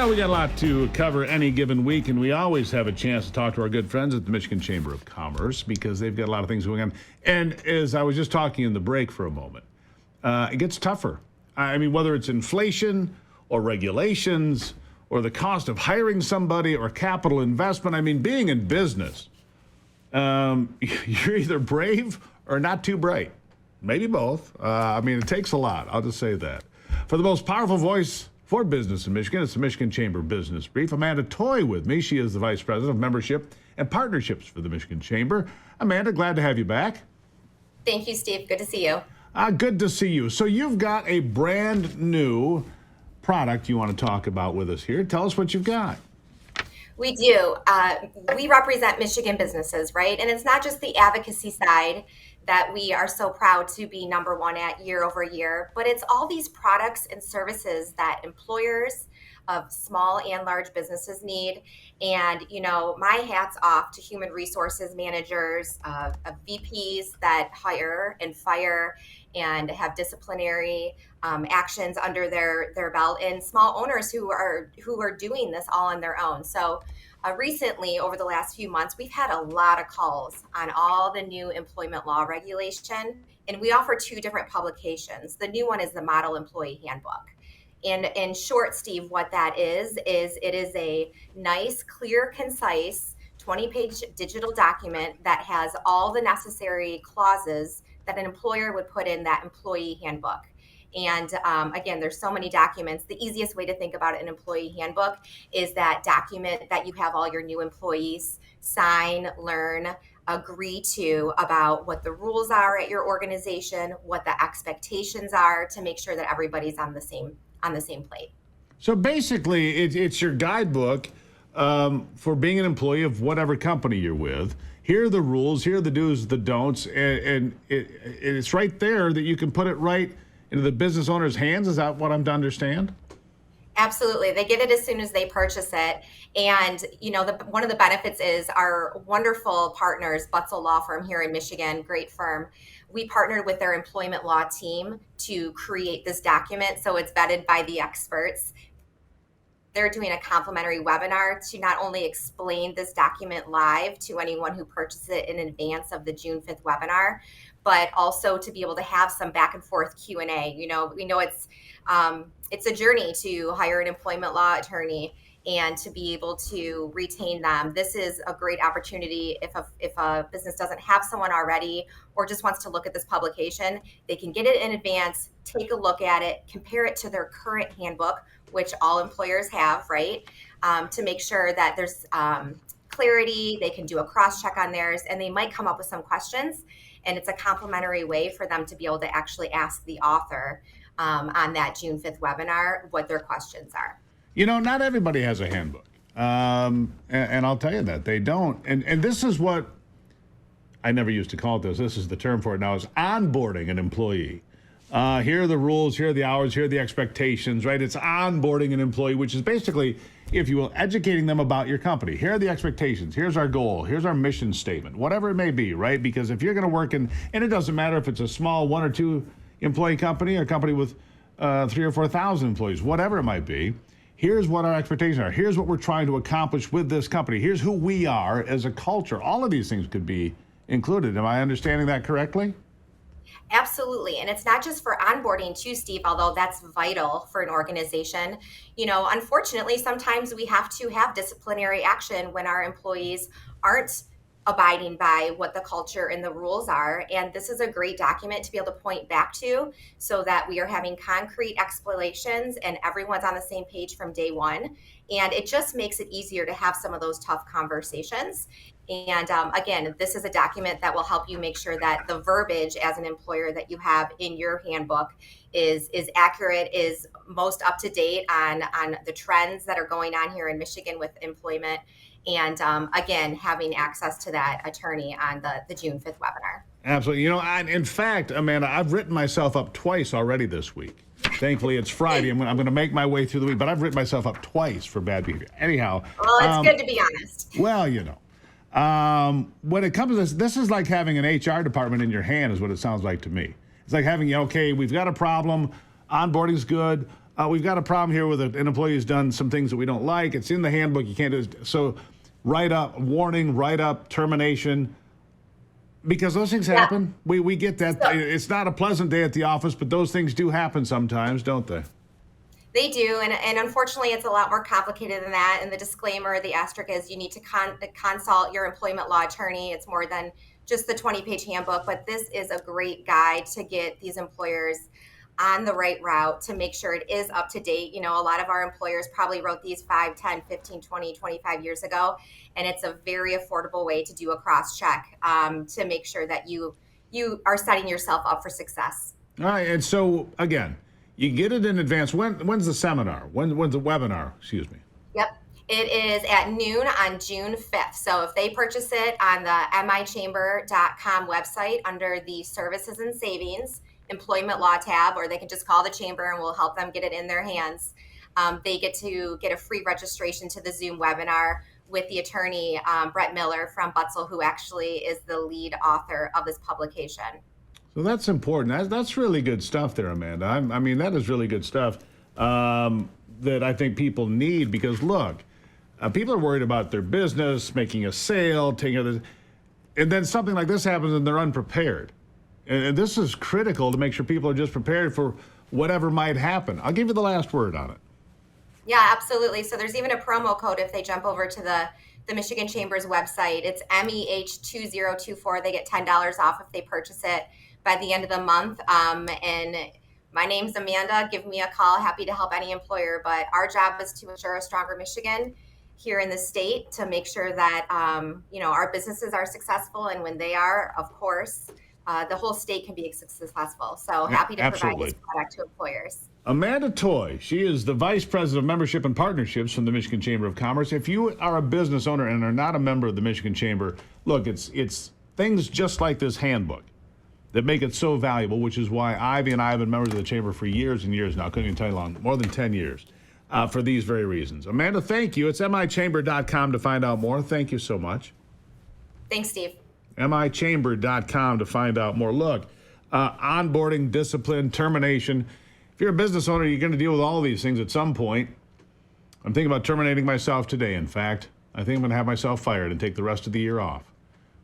Well, we got a lot to cover any given week, and we always have a chance to talk to our good friends at the Michigan Chamber of Commerce because they've got a lot of things going on. And as I was just talking in the break for a moment, it gets tougher. I mean, whether it's inflation or regulations or the cost of hiring somebody or capital investment, I mean, being in business, you're either brave or not too bright. Maybe both. I mean, it takes a lot. I'll just say that. For the most powerful voice for business in Michigan, it's the Michigan Chamber Business Brief. Amanda Toy with me. She is the Vice President of Membership and Partnerships for the Michigan Chamber. Amanda, glad to have you back. Thank you, Steve. Good to see you. Good to see you. So you've got a brand new product you want to talk about with us here. Tell us what you've got. We do. We represent Michigan businesses, right? And it's not just the advocacy side that we are so proud to be number one at year over year, but it's all these products and services that employers of small and large businesses need. And, you know, my hat's off to human resources managers, VPs that hire and fire and have disciplinary actions under their belt, and small owners who are doing this all on their own. So recently, over the last few months, we've had a lot of calls on all the new employment law regulation, and we offer two different publications. The new one is the Model Employee Handbook. And in short, Steve, what that is it is a nice, clear, concise 20-page digital document that has all the necessary clauses that an employer would put in that employee handbook. And again, there's so many documents. The easiest way to think about an employee handbook is that document that you have all your new employees sign, learn, agree to about what the rules are at your organization, what the expectations are, to make sure that everybody's on the same plate. So basically, it's your guidebook for being an employee of whatever company you're with. Here are the rules, here are the do's, the don'ts, and it's right there that you can put it right into the business owner's hands. Is that what I'm to understand? Absolutely. They get it as soon as they purchase it. And, you know, one of the benefits is our wonderful partners, Butzel Law Firm here in Michigan, great firm. We partnered with their employment law team to create this document. So it's vetted by the experts. They're doing a complimentary webinar to not only explain this document live to anyone who purchases it in advance of the June 5th webinar, but also to be able to have some back and forth Q&A. You know, we know it's a journey to hire an employment law attorney and to be able to retain them. This is a great opportunity. If a business doesn't have someone already or just wants to look at this publication, they can get it in advance, take a look at it, compare it to their current handbook, which all employers have, right? To make sure that there's clarity, they can do a cross-check on theirs, and they might come up with some questions. And it's a complimentary way for them to be able to actually ask the author on that June 5th webinar what their questions are. You know, not everybody has a handbook. And I'll tell you that they don't. And this is what I never used to call it this. This is the term for it now, is onboarding an employee. Here are the rules, here are the hours, here are the expectations, right? It's onboarding an employee, which is basically, if you will, educating them about your company. Here are the expectations. Here's our goal. Here's our mission statement, whatever it may be, right? Because if you're going to work and it doesn't matter if it's a small 1 or 2 employee company or a company with 3,000 or 4,000 employees, whatever it might be, here's what our expectations are. Here's what we're trying to accomplish with this company. Here's who we are as a culture. All of these things could be included. Am I understanding that correctly? Absolutely. And it's not just for onboarding too, Steve, although that's vital for an organization. You know, unfortunately, sometimes we have to have disciplinary action when our employees aren't abiding by what the culture and the rules are. And this is a great document to be able to point back to so that we are having concrete explanations and everyone's on the same page from day one. And it just makes it easier to have some of those tough conversations. And again, this is a document that will help you make sure that the verbiage as an employer that you have in your handbook is accurate, is most up to date on the trends that are going on here in Michigan with employment. And again, having access to that attorney on the June 5th webinar. Absolutely. You know, in fact, Amanda, I've written myself up twice already this week. Thankfully, it's Friday. I'm going to make my way through the week, but I've written myself up twice for bad behavior. Anyhow. Well, it's good to be honest. Well, you know, when it comes to this is like having an HR department in your hand is what it sounds like to me. It's like having, okay, we've got a problem. Onboarding's good. we've got a problem here with an employee who's done some things that we don't like. It's in the handbook. You can't do it. So write up warning, write up termination, because those things happen. We get that. So- It's not a pleasant day at the office, but those things do happen sometimes, don't they? They do, and unfortunately, it's a lot more complicated than that. And the disclaimer, the asterisk is you need to consult your employment law attorney. It's more than just the 20-page handbook, but this is a great guide to get these employers on the right route to make sure it is up to date. You know, a lot of our employers probably wrote these 5, 10, 15, 20, 25 years ago, and it's a very affordable way to do a cross check to make sure that you are setting yourself up for success. All right, and so again, you get it in advance. When's the seminar? When's the webinar? Excuse me. Yep. It is at noon on June 5th. So if they purchase it on the michamber.com website under the Services and Savings Employment Law tab, or they can just call the chamber and we'll help them get it in their hands. They get to get a free registration to the Zoom webinar with the attorney, Brett Miller from Butzel, who actually is the lead author of this publication. So that's important. That's really good stuff there, Amanda. I mean, that is really good stuff that I think people need, because look, people are worried about their business, making a sale, taking other, and then something like this happens and they're unprepared. And this is critical to make sure people are just prepared for whatever might happen. I'll give you the last word on it. Yeah, absolutely. So there's even a promo code if they jump over to the Michigan Chamber's website. It's MEH2024. They get $10 off if they purchase it by the end of the month. And my name's Amanda. Give me a call. Happy to help any employer. But our job is to ensure a stronger Michigan here in the state, to make sure that our businesses are successful. And when they are, of course, the whole state can be successful. So happy to provide this product to employers. Amanda Toy, she is the Vice President of Membership and Partnerships from the Michigan Chamber of Commerce. If you are a business owner and are not a member of the Michigan Chamber, look, it's things just like this handbook that make it so valuable, which is why Ivy and I have been members of the Chamber for years and years now. I couldn't even tell you long, more than 10 years, for these very reasons. Amanda, thank you. It's michamber.com to find out more. Thank you so much. Thanks, Steve. michamber.com to find out more. Look, onboarding, discipline, termination. If you're a business owner, you're going to deal with all of these things at some point. I'm thinking about terminating myself today, in fact. I think I'm going to have myself fired and take the rest of the year off.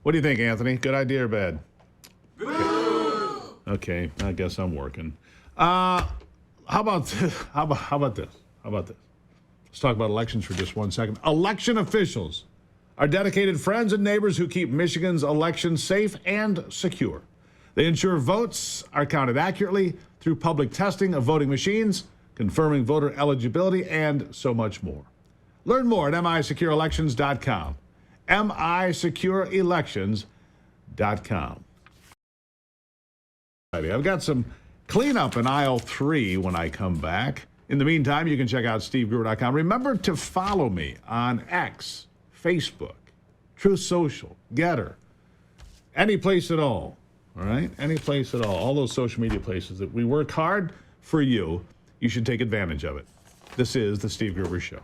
What do you think, Anthony? Good idea or bad? Okay, I guess I'm working. How about this? How about this? Let's talk about elections for just 1 second. Election officials are dedicated friends and neighbors who keep Michigan's elections safe and secure. They ensure votes are counted accurately through public testing of voting machines, confirming voter eligibility, and so much more. Learn more at misecureelections.com. misecureelections.com. I've got some cleanup in aisle 3 when I come back. In the meantime, you can check out stevegruber.com. Remember to follow me on X, Facebook, Truth Social, Getter, any place at all. All right? Any place at all. All those social media places that we work hard for you. You should take advantage of it. This is The Steve Gruber Show.